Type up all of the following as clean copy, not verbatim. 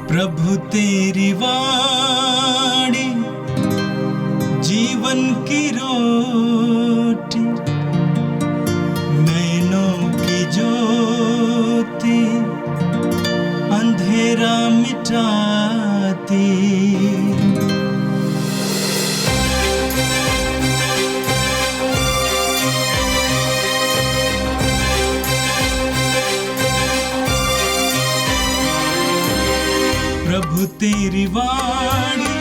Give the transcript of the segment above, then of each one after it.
प्रभु तेरी वाणी जीवन की रोटी, नैनों की ज्योति अंधेरा मिटाती। प्रभु तेरी वाणी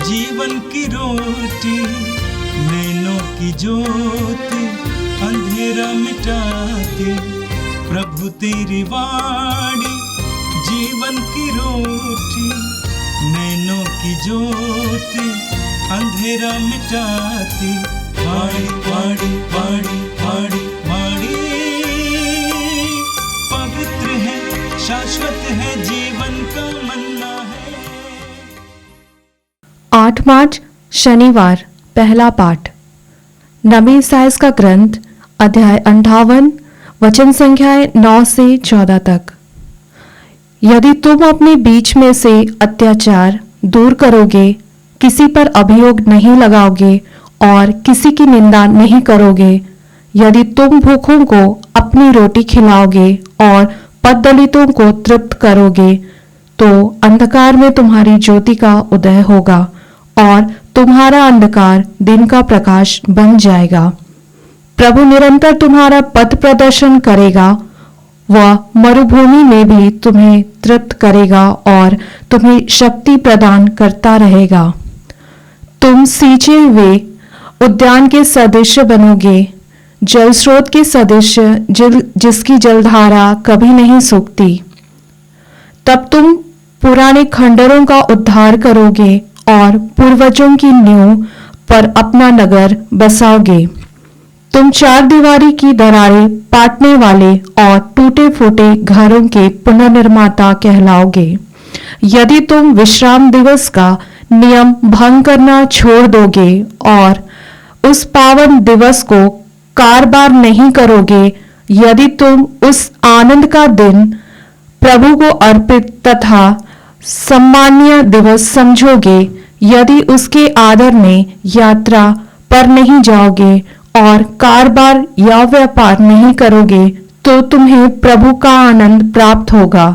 जीवन की रोटी, नैनों की ज्योति अंधेरा मिटाती। प्रभु तेरी वाणी जीवन की रोटी, नैनों की ज्योति अंधेरा मिटाती। वाणी वाणी वाणी वाणी वाणी पवित्र है, शाश्वत है, जीवन का मन्ना है। 8 मार्च शनिवार। पहला पाठ नबी इसायास का ग्रंथ अध्याय 58 वचन संख्याएं 9 से 14 तक। यदि तुम अपने बीच में से अत्याचार दूर करोगे, किसी पर अभियोग नहीं लगाओगे और किसी की निंदा नहीं करोगे, यदि तुम भूखों को अपनी रोटी खिलाओगे और पददलितों को तृप्त करोगे, तो अंधकार में तुम्हारी ज्योति का उदय होगा और तुम्हारा अंधकार दिन का प्रकाश बन जाएगा। प्रभु निरंतर तुम्हारा पथ प्रदर्शन करेगा, वह मरुभूमि में भी तुम्हें तृप्त करेगा और तुम्हें शक्ति प्रदान करता रहेगा। तुम सींचे हुए उद्यान के सदृश बनोगे, जल स्रोत के सदृश जिसकी जलधारा कभी नहीं सूखती। तब तुम पुराने खंडरों का उद्धार करोगे और पूर्वजों की नींव पर अपना नगर बसाओगे। तुम चार दीवारी की दरारें पाटने वाले और टूटे फूटे घरों के पुनर्निर्माता कहलाओगे। यदि तुम विश्राम दिवस का नियम भंग करना छोड़ दोगे और उस पावन दिवस को कारबार नहीं करोगे, यदि तुम उस आनंद का दिन प्रभु को अर्पित तथा सम्मानीय दिवस समझोगे, यदि उसके आदर में यात्रा पर नहीं जाओगे और कारबार या व्यापार नहीं करोगे, तो तुम्हें प्रभु का आनंद प्राप्त होगा।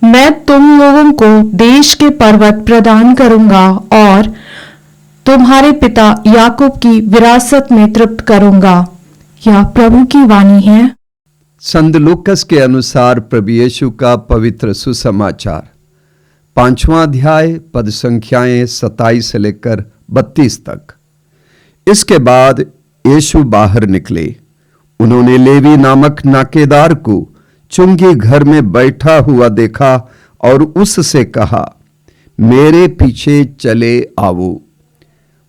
मैं तुम लोगों को देश के पर्वत प्रदान करूंगा और तुम्हारे पिता याकूब की विरासत में तृप्त करूंगा। यह प्रभु की वाणी है। संत लूकस के अनुसार प्रभु यीशु का पवित्र सुसमाचार 5वां अध्याय पद संख्याएं 27 से लेकर 32 तक। इसके बाद यीशु बाहर निकले। उन्होंने लेवी नामक नाकेदार को चुंगी घर में बैठा हुआ देखा और उससे कहा, मेरे पीछे चले आओ।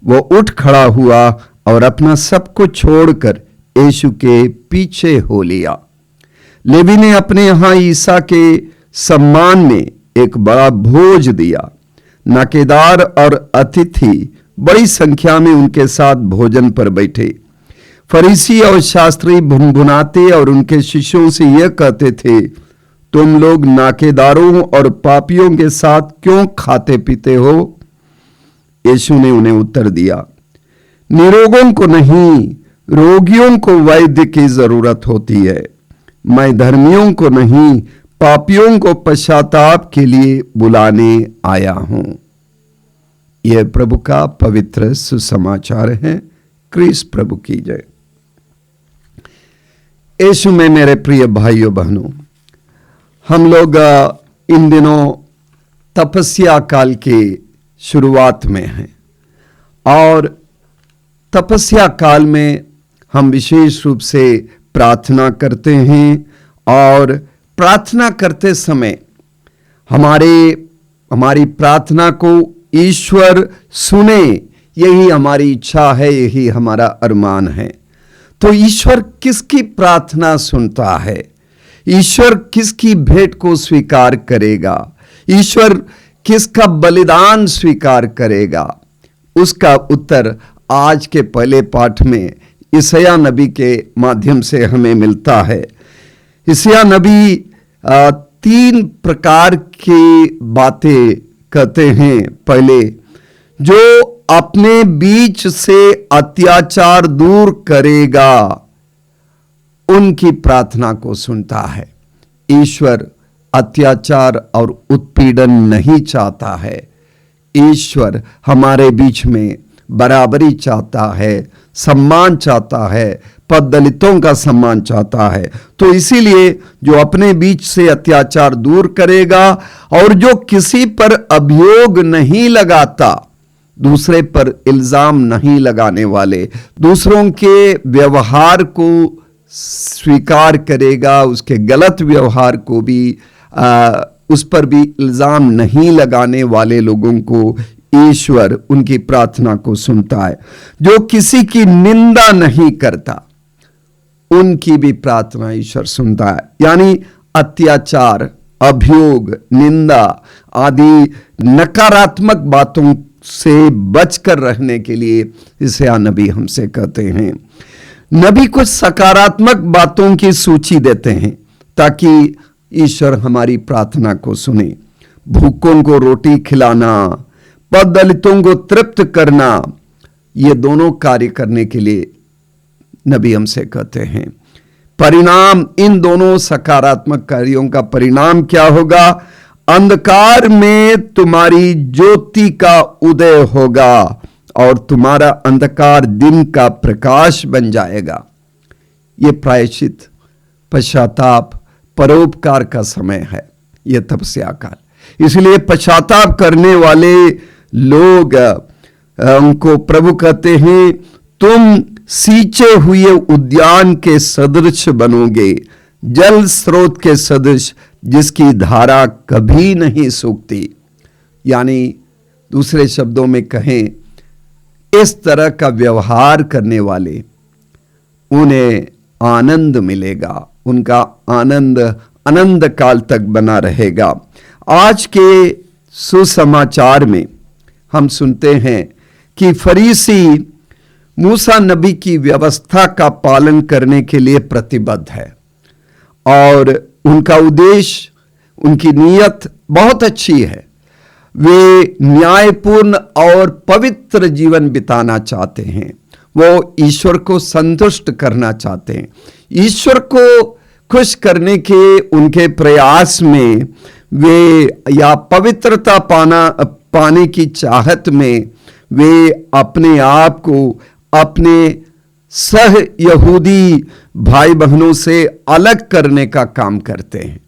वो उठ खड़ा हुआ और अपना सब कुछ छोड़कर यीशु के पीछे हो लिया। लेवी ने अपने यहां ईसा के सम्मान में एक बड़ा भोज दिया। नाकेदार और अतिथि बड़ी संख्या में उनके साथ भोजन पर बैठे। फरीसी और शास्त्री भुनभुनाते और उनके शिष्यों से यह कहते थे, तुम लोग नाकेदारों और पापियों के साथ क्यों खाते पीते हो? यीशु ने उन्हें उत्तर दिया, निरोगों को नहीं, रोगियों को वैद्य की जरूरत होती है। मैं धर्मियों को नहीं, पापियों को पश्चाताप के लिए बुलाने आया हूं। यह प्रभु का पवित्र सुसमाचार है। क्रिस्त प्रभु की जय। यीशु में मेरे प्रिय भाइयों बहनों, हम लोग इन दिनों तपस्या काल के शुरुआत में हैं और तपस्या काल में हम विशेष रूप से प्रार्थना करते हैं और प्रार्थना करते समय हमारी प्रार्थना को ईश्वर सुने, यही हमारी इच्छा है, यही हमारा अरमान है। तो ईश्वर किसकी प्रार्थना सुनता है? ईश्वर किसकी भेंट को स्वीकार करेगा? ईश्वर किसका बलिदान स्वीकार करेगा? उसका उत्तर आज के पहले पाठ में यशायाह नबी के माध्यम से हमें मिलता है। यशायाह नबी 3 प्रकार की बातें कहते हैं। पहले, जो अपने बीच से अत्याचार दूर करेगा उनकी प्रार्थना को सुनता है। ईश्वर अत्याचार और उत्पीड़न नहीं चाहता है। ईश्वर हमारे बीच में बराबरी चाहता है, सम्मान चाहता है, पद दलितों का सम्मान चाहता है। तो इसीलिए जो अपने बीच से अत्याचार दूर करेगा और जो किसी पर अभियोग नहीं लगाता, दूसरे पर इल्जाम नहीं लगाने वाले, दूसरों के व्यवहार को स्वीकार करेगा, उसके गलत व्यवहार को भी उस पर भी इल्जाम नहीं लगाने वाले लोगों को ईश्वर उनकी प्रार्थना को सुनता है। जो किसी की निंदा नहीं करता, उनकी भी प्रार्थना ईश्वर सुनता है। यानी अत्याचार, अभियोग, निंदा आदि नकारात्मक बातों से बचकर रहने के लिए इसे नबी हमसे कहते हैं। नबी कुछ सकारात्मक बातों की सूची देते हैं ताकि ईश्वर हमारी प्रार्थना को सुने। भूखों को रोटी खिलाना, पद दलितों को तृप्त करना, ये दोनों कार्य करने के लिए नबी हमसे कहते हैं। परिणाम, इन दोनों सकारात्मक कार्यों का परिणाम क्या होगा? अंधकार में तुम्हारी ज्योति का उदय होगा और तुम्हारा अंधकार दिन का प्रकाश बन जाएगा। ये प्रायश्चित, पश्चाताप, परोपकार का समय है, ये तपस्या काल। इसलिए पश्चाताप करने वाले लोग उनको प्रभु कहते हैं, तुम सींचे हुए उद्यान के सदृश बनोगे, जल स्रोत के सदृश जिसकी धारा कभी नहीं सूखती। यानी दूसरे शब्दों में कहें, इस तरह का व्यवहार करने वाले, उन्हें आनंद मिलेगा, उनका आनंद अनंत काल तक बना रहेगा। आज के सुसमाचार में हम सुनते हैं कि फरीसी मूसा नबी की व्यवस्था का पालन करने के लिए प्रतिबद्ध है और उनका उद्देश्य, उनकी नीयत बहुत अच्छी है। वे न्यायपूर्ण और पवित्र जीवन बिताना चाहते हैं। वो ईश्वर को संतुष्ट करना चाहते हैं। ईश्वर को खुश करने के उनके प्रयास में वे, या पवित्रता पाने की चाहत में वे अपने आप को अपने सह यहूदी भाई बहनों से अलग करने का काम करते हैं।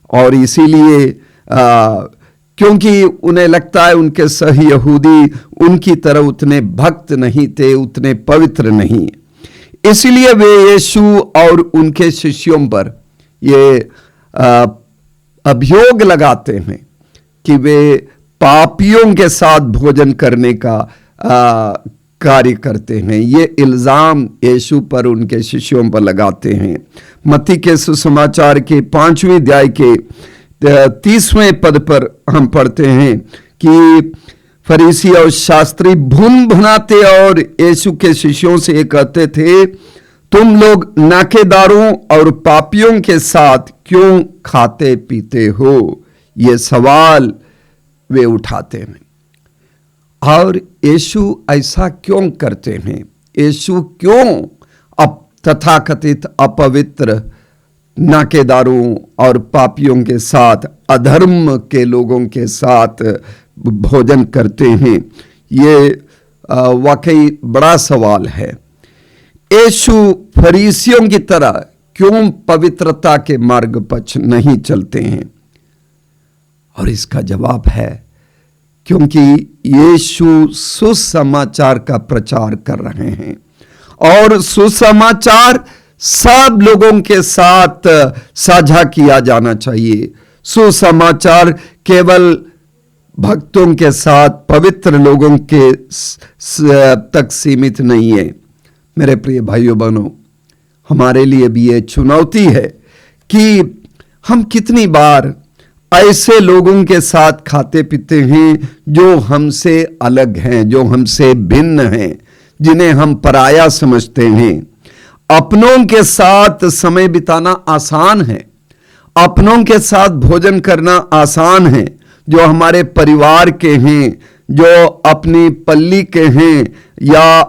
और इसीलिए क्योंकि उन्हें लगता है उनके सह यहूदी उनकी तरह उतने भक्त नहीं थे, उतने पवित्र नहीं, इसलिए वे यीशु और उनके शिष्यों पर ये अभियोग लगाते हैं कि वे पापियों के साथ भोजन करने का कार्य करते हैं। ये इल्जाम यीशु पर, उनके शिष्यों पर लगाते हैं। मत्ती के सुसमाचार के 5वें अध्याय के 30वें पद पर हम पढ़ते हैं कि फरीसी और शास्त्री भुन भुनाते और यीशु के शिष्यों से ये कहते थे, तुम लोग नाकेदारों और पापियों के साथ क्यों खाते पीते हो? ये सवाल वे उठाते हैं। और यीशु ऐसा क्यों करते हैं? यीशु क्यों तथाकथित अपवित्र नाकेदारों और पापियों के साथ, अधर्म के लोगों के साथ भोजन करते हैं? ये वाकई बड़ा सवाल है। यीशु फरीसियों की तरह क्यों पवित्रता के मार्ग पर नहीं चलते हैं? और इसका जवाब है, क्योंकि यीशु सुसमाचार का प्रचार कर रहे हैं और सुसमाचार सब लोगों के साथ साझा किया जाना चाहिए। सुसमाचार केवल भक्तों के साथ, पवित्र लोगों के तक सीमित नहीं है। मेरे प्रिय भाइयों बहनों, हमारे लिए भी ये चुनौती है कि हम कितनी बार ऐसे लोगों के साथ खाते पीते हैं जो हमसे अलग हैं, जो हमसे भिन्न हैं, जिन्हें हम पराया समझते हैं। अपनों के साथ समय बिताना आसान है अपनों के साथ भोजन करना आसान है, जो हमारे परिवार के हैं, जो अपनी पल्ली के हैं या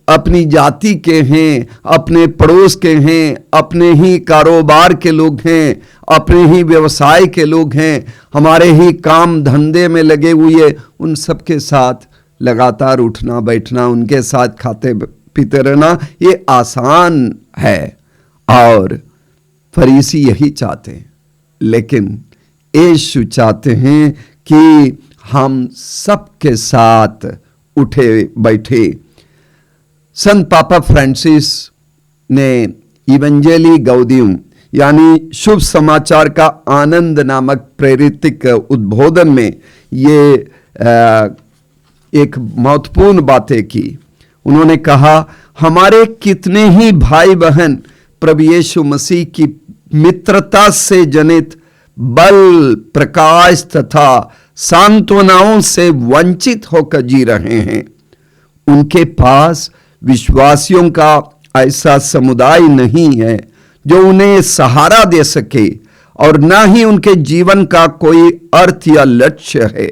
अपनी जाति के हैं, अपने पड़ोस के हैं, अपने ही कारोबार के लोग हैं, अपने ही व्यवसाय के लोग हैं, हमारे ही काम धंधे में लगे हुए, उन सब के साथ लगातार उठना बैठना, उनके साथ खाते पीते रहना, ये आसान है और फरीसी यही चाहते हैं। लेकिन यीशु चाहते हैं कि हम सबके साथ उठे बैठे। संत पापा फ्रांसिस ने इवेंजेली गौडियम यानी शुभ समाचार का आनंद नामक प्रेरितिक उद्बोधन में ये एक महत्वपूर्ण बातें की। उन्होंने कहा, हमारे कितने ही भाई बहन प्रभु यीशु मसीह की मित्रता से जनित बल, प्रकाश तथा सांत्वनाओं से वंचित होकर जी रहे हैं। उनके पास विश्वासियों का ऐसा समुदाय नहीं है जो उन्हें सहारा दे सके और न ही उनके जीवन का कोई अर्थ या लक्ष्य है।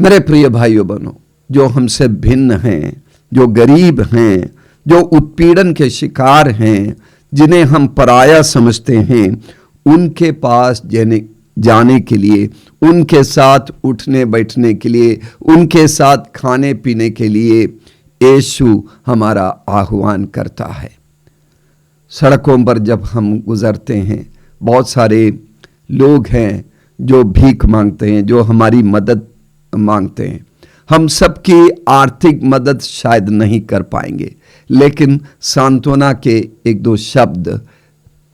मेरे प्रिय भाइयों बहनों, जो हमसे भिन्न हैं, जो गरीब हैं, जो उत्पीड़न के शिकार हैं, जिन्हें हम पराया समझते हैं, उनके पास जाने के लिए, उनके साथ उठने बैठने के लिए, उनके साथ खाने पीने के लिए यीशु हमारा आह्वान करता है। सड़कों पर जब हम गुजरते हैं, बहुत सारे लोग हैं जो भीख मांगते हैं, जो हमारी मदद मांगते हैं। हम सबकी आर्थिक मदद शायद नहीं कर पाएंगे, लेकिन सांत्वना के एक दो शब्द,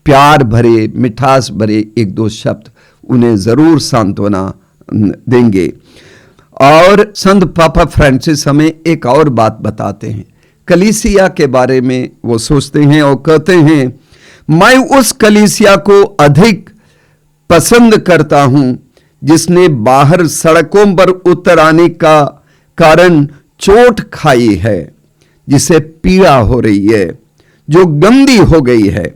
प्यार भरे, मिठास भरे एक दो शब्द उन्हें जरूर सांत्वना देंगे। और संत पापा फ्रांसिस हमें एक और बात बताते हैं। कलीसिया के बारे में वो सोचते हैं और कहते हैं, मैं उस कलीसिया को अधिक पसंद करता हूं जिसने बाहर सड़कों पर उतर आने का कारण चोट खाई है, जिसे पीड़ा हो रही है, जो गंदी हो गई है।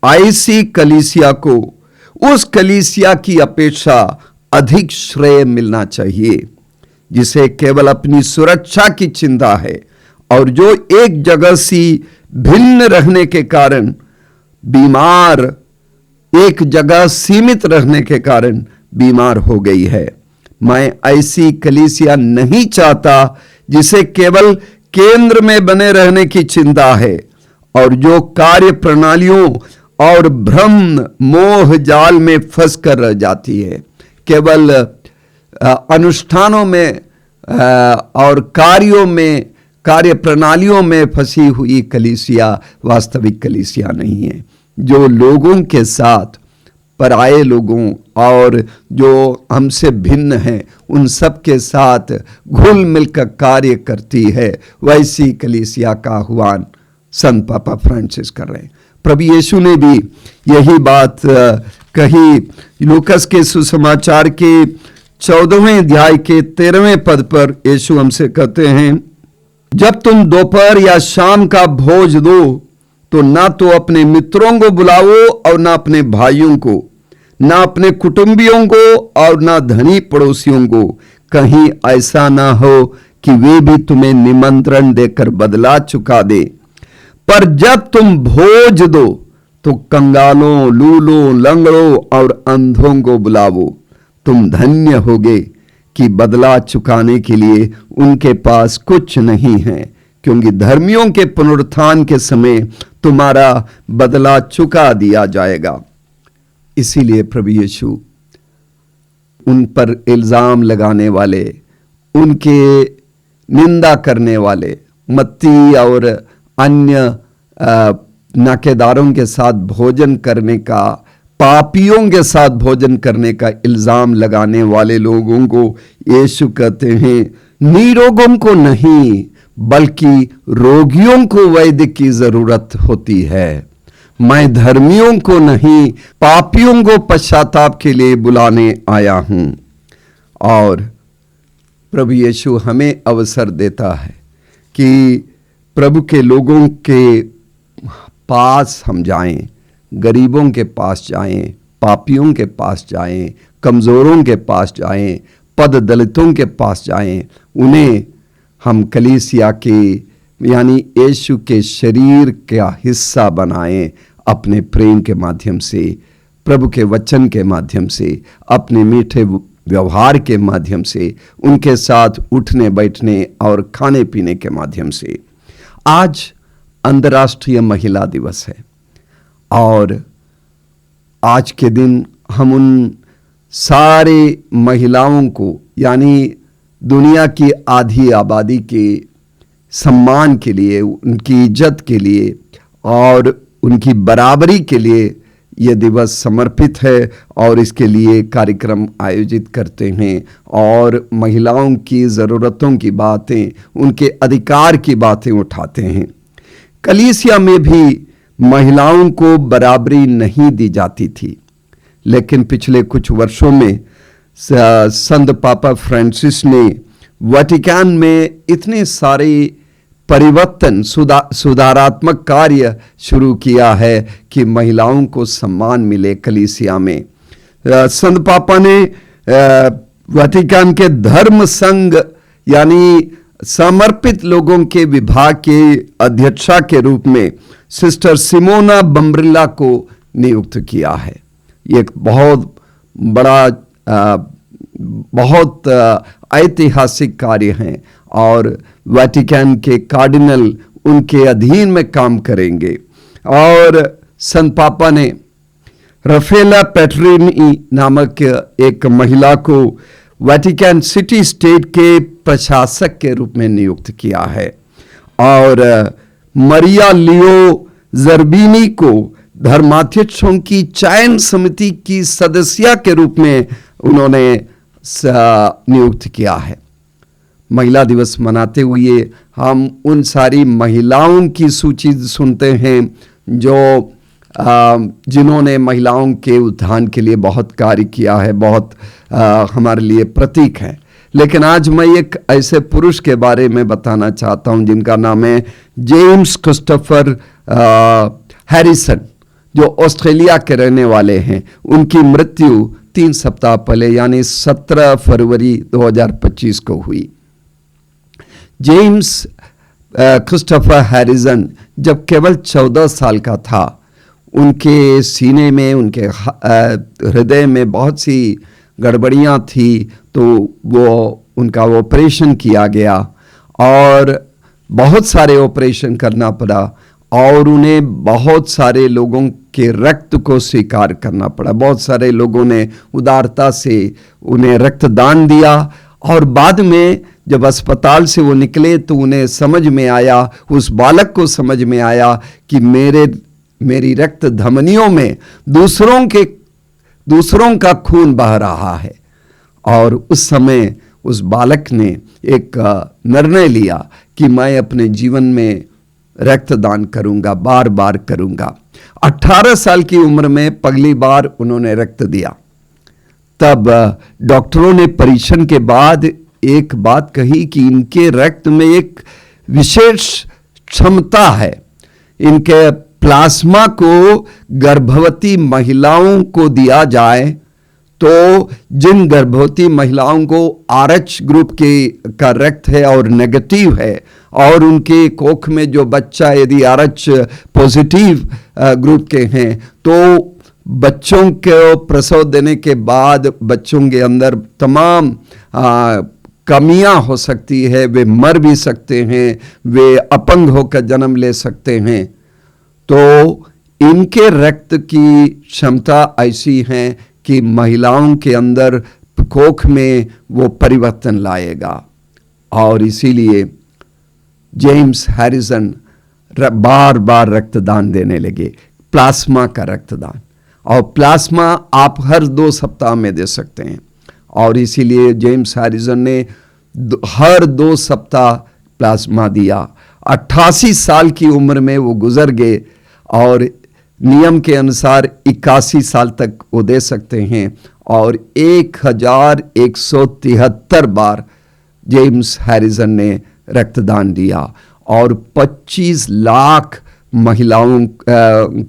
ऐसी कलीसिया को उस कलीसिया की अपेक्षा अधिक श्रेय मिलना चाहिए, जिसे केवल अपनी सुरक्षा की चिंता है और जो एक जगह सी भिन्न रहने के कारण बीमार, एक जगह सीमित रहने के कारण बीमार हो गई है। मैं ऐसी कलीसिया नहीं चाहता जिसे केवल केंद्र में बने रहने की चिंता है और जो कार्य प्रणालियों और भ्रम मोह जाल में फंस कर रह जाती है। केवल अनुष्ठानों में और कार्यों में, कार्य प्रणालियों में फंसी हुई कलीसिया वास्तविक कलीसिया नहीं है, जो लोगों के साथ, पराये लोगों और जो हमसे भिन्न हैं, उन सब के साथ घुल मिलकर कार्य करती है। वैसी कलीसिया का आह्वान संत पापा फ्रांसिस कर रहे हैं। प्रभु यीशु ने भी यही बात कही। लूकस के सुसमाचार के 14वें अध्याय के 13वें पद पर यीशु हमसे कहते हैं, जब तुम दोपहर या शाम का भोज दो तो ना तो अपने मित्रों को बुलाओ और ना अपने भाइयों को, ना अपने कुटुंबियों को और ना धनी पड़ोसियों को, कहीं ऐसा ना हो कि वे भी तुम्हें निमंत्रण देकर बदला चुका दे। पर जब तुम भोज दो तो कंगालों, लूलों, लंगड़ों और अंधों को बुलाओ। तुम धन्य होगे कि बदला चुकाने के लिए उनके पास कुछ नहीं है, क्योंकि धर्मियों के पुनरुत्थान के समय तुम्हारा बदला चुका दिया जाएगा। इसीलिए प्रभु यीशु उन पर इल्जाम लगाने वाले, उनके निंदा करने वाले, मत्ती और अन्य नाकेदारों के साथ भोजन करने का, पापियों के साथ भोजन करने का इल्जाम लगाने वाले लोगों को यीशु कहते हैं, निरोगों को नहीं बल्कि रोगियों को वैद्य की जरूरत होती है। मैं धर्मियों को नहीं, पापियों को पश्चाताप के लिए बुलाने आया हूं। और प्रभु यीशु हमें अवसर देता है कि प्रभु के लोगों के पास हम जाएं, गरीबों के पास जाएं, पापियों के पास जाएं, कमज़ोरों के पास जाएं, पद दलितों के पास जाएं, उन्हें हम कलीसिया के यानी यीशु के शरीर का हिस्सा बनाएं अपने प्रेम के माध्यम से, प्रभु के वचन के माध्यम से, अपने मीठे व्यवहार के माध्यम से, उनके साथ उठने बैठने और खाने पीने के माध्यम से। आज अंतर्राष्ट्रीय महिला दिवस है और आज के दिन हम उन सारे महिलाओं को यानी दुनिया की आधी आबादी के सम्मान के लिए, उनकी इज्जत के लिए और उनकी बराबरी के लिए ये दिवस समर्पित है और इसके लिए कार्यक्रम आयोजित करते हैं और महिलाओं की ज़रूरतों की बातें, उनके अधिकार की बातें उठाते हैं। कलीसिया में भी महिलाओं को बराबरी नहीं दी जाती थी, लेकिन पिछले कुछ वर्षों में संत पापा फ्रांसिस ने वाटिकन में इतने सारे परिवर्तन, सुधारात्मक कार्य शुरू किया है कि महिलाओं को सम्मान मिले कलीसिया में। संत पापा ने वाटिकन के धर्म संघ यानी समर्पित लोगों के विभाग के अध्यक्षा के रूप में सिस्टर सिमोना बम्ब्रिला को नियुक्त किया है। ये एक बहुत बड़ा बहुत ऐतिहासिक कार्य है और वाटिकन के कार्डिनल उनके अधीन में काम करेंगे। और संत पापा ने राफेला पेट्रिनी नामक एक महिला को वाटिकन सिटी स्टेट के प्रशासक के रूप में नियुक्त किया है और मरिया लियो जर्बिनी को धर्माध्यक्षों की चयन समिति की सदस्य के रूप में उन्होंने नियुक्त किया है। महिला दिवस मनाते हुए हम उन सारी महिलाओं की सूची सुनते हैं जो जिन्होंने महिलाओं के उत्थान के लिए बहुत कार्य किया है, बहुत हमारे लिए प्रतीक है। लेकिन आज मैं एक ऐसे पुरुष के बारे में बताना चाहता हूं जिनका नाम है जेम्स क्रिस्टोफर हैरिसन, जो ऑस्ट्रेलिया के रहने वाले हैं। उनकी मृत्यु 3 सप्ताह पहले यानी 17 फरवरी 2025 को हुई। जेम्स क्रिस्टोफर हैरिसन जब केवल 14 साल का था, उनके सीने में, उनके हृदय में बहुत सी गड़बड़ियां थी, तो वो उनका ऑपरेशन किया गया और बहुत सारे ऑपरेशन करना पड़ा और उन्हें बहुत सारे लोगों के रक्त को स्वीकार करना पड़ा। बहुत सारे लोगों ने उदारता से उन्हें रक्तदान दिया और बाद में जब अस्पताल से वो निकले तो उन्हें समझ में आया, उस बालक को समझ में आया कि मेरी रक्त धमनियों में दूसरों का खून बह रहा है। और उस समय उस बालक ने एक निर्णय लिया कि मैं अपने जीवन में रक्तदान करूंगा, बार बार करूंगा। 18 साल की उम्र में पहली बार उन्होंने रक्त दिया। तब डॉक्टरों ने परीक्षण के बाद एक बात कही कि इनके रक्त में एक विशेष क्षमता है। इनके प्लाज्मा को गर्भवती महिलाओं को दिया जाए तो जिन गर्भवती महिलाओं को RH ग्रुप का रक्त है और नेगेटिव है और उनके कोख में जो बच्चा यदि RH पॉजिटिव ग्रुप के हैं, तो बच्चों को प्रसव देने के बाद बच्चों के अंदर तमाम कमियां हो सकती है, वे मर भी सकते हैं, वे अपंग होकर जन्म ले सकते हैं। तो इनके रक्त की क्षमता ऐसी है कि महिलाओं के अंदर कोख में वो परिवर्तन लाएगा। और इसीलिए जेम्स हैरिसन बार बार रक्तदान देने लगे, प्लाज्मा का रक्तदान। और प्लाज्मा आप हर 2 सप्ताह में दे सकते हैं और इसीलिए जेम्स हैरिसन ने हर 2 सप्ताह प्लाज्मा दिया। 88 साल की उम्र में वो गुजर गए और नियम के अनुसार 81 साल तक वो दे सकते हैं और 1173 बार जेम्स हैरिसन ने रक्तदान दिया और 25 लाख महिलाओं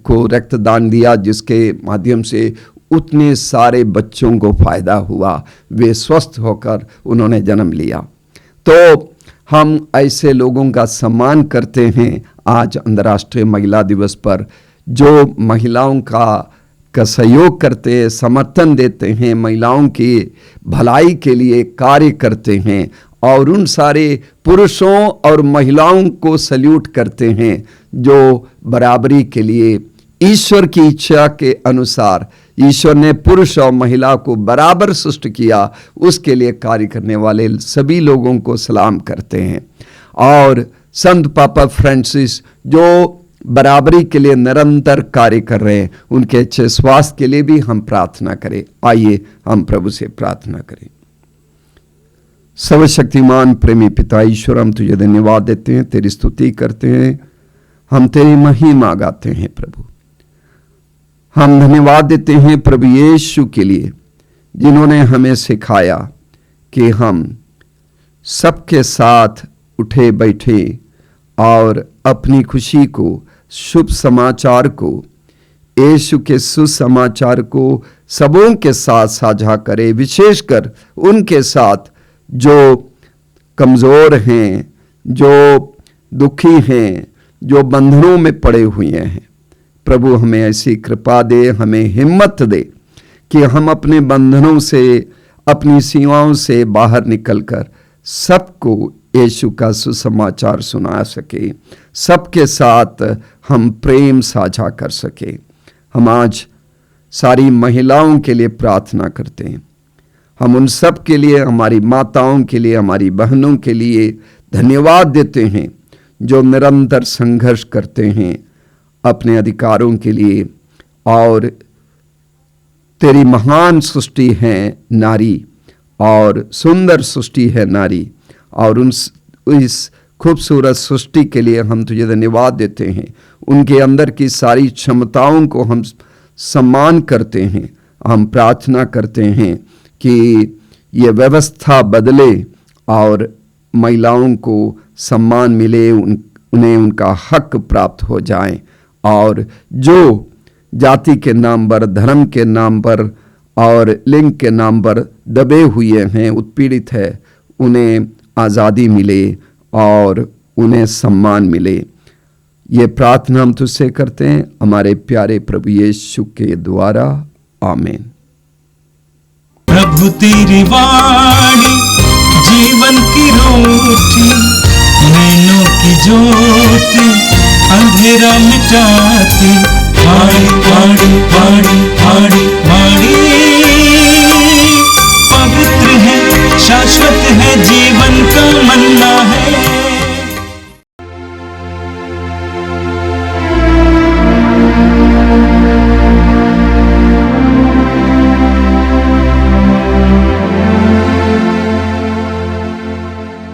को रक्तदान दिया, जिसके माध्यम से उतने सारे बच्चों को फायदा हुआ, वे स्वस्थ होकर उन्होंने जन्म लिया। तो हम ऐसे लोगों का सम्मान करते हैं आज अंतर्राष्ट्रीय महिला दिवस पर, जो महिलाओं का सहयोग करते हैं, समर्थन देते हैं, महिलाओं की भलाई के लिए कार्य करते हैं, और उन सारे पुरुषों और महिलाओं को सल्यूट करते हैं जो बराबरी के लिए ईश्वर की इच्छा के अनुसार ईश्वर ने पुरुष और महिला को बराबर सृष्टि किया, उसके लिए कार्य करने वाले सभी लोगों को सलाम करते हैं। और संत पापा फ्रांसिस जो बराबरी के लिए निरंतर कार्य कर रहे हैं, उनके अच्छे स्वास्थ्य के लिए भी हम प्रार्थना करें। आइए हम प्रभु से प्रार्थना करें। सर्वशक्तिमान प्रेमी पिता ईश्वर, हम तुझे धन्यवाद देते हैं, तेरी स्तुति करते हैं, हम तेरी महिमा गाते हैं। प्रभु, हम धन्यवाद देते हैं प्रभु यीशु के लिए, जिन्होंने हमें सिखाया कि हम सबके साथ उठे बैठे और अपनी खुशी को, शुभ समाचार को, यीशु के सुसमाचार को सबों के साथ साझा करें, विशेषकर उनके साथ जो कमज़ोर हैं, जो दुखी हैं, जो बंधनों में पड़े हुए हैं। प्रभु, हमें ऐसी कृपा दे, हमें हिम्मत दे कि हम अपने बंधनों से, अपनी सीमाओं से बाहर निकलकर सबको यीशु का सुसमाचार सुना सके, सबके साथ हम प्रेम साझा कर सके। हम आज सारी महिलाओं के लिए प्रार्थना करते हैं। हम उन सब के लिए, हमारी माताओं के लिए, हमारी बहनों के लिए धन्यवाद देते हैं जो निरंतर संघर्ष करते हैं अपने अधिकारों के लिए। और तेरी महान सृष्टि है नारी, और सुंदर सृष्टि है नारी, और इस खूबसूरत सृष्टि के लिए हम तुझे धन्यवाद देते हैं। उनके अंदर की सारी क्षमताओं को हम सम्मान करते हैं। हम प्रार्थना करते हैं कि ये व्यवस्था बदले और महिलाओं को सम्मान मिले, उन्हें उनका हक प्राप्त हो जाए, और जो जाति के नाम पर, धर्म के नाम पर और लिंग के नाम पर दबे हुए हैं, उत्पीड़ित है, उन्हें आज़ादी मिले और उन्हें सम्मान मिले। ये प्रार्थना हम तुझसे करते हैं हमारे प्यारे प्रभु यीशु के द्वारा, आमीन। प्रभु तेरी वाणी जीवन की रोटी, नैनों की ज्योति अंधेरा मिटाती, वाणी वाणी वाणी वाणी वाणी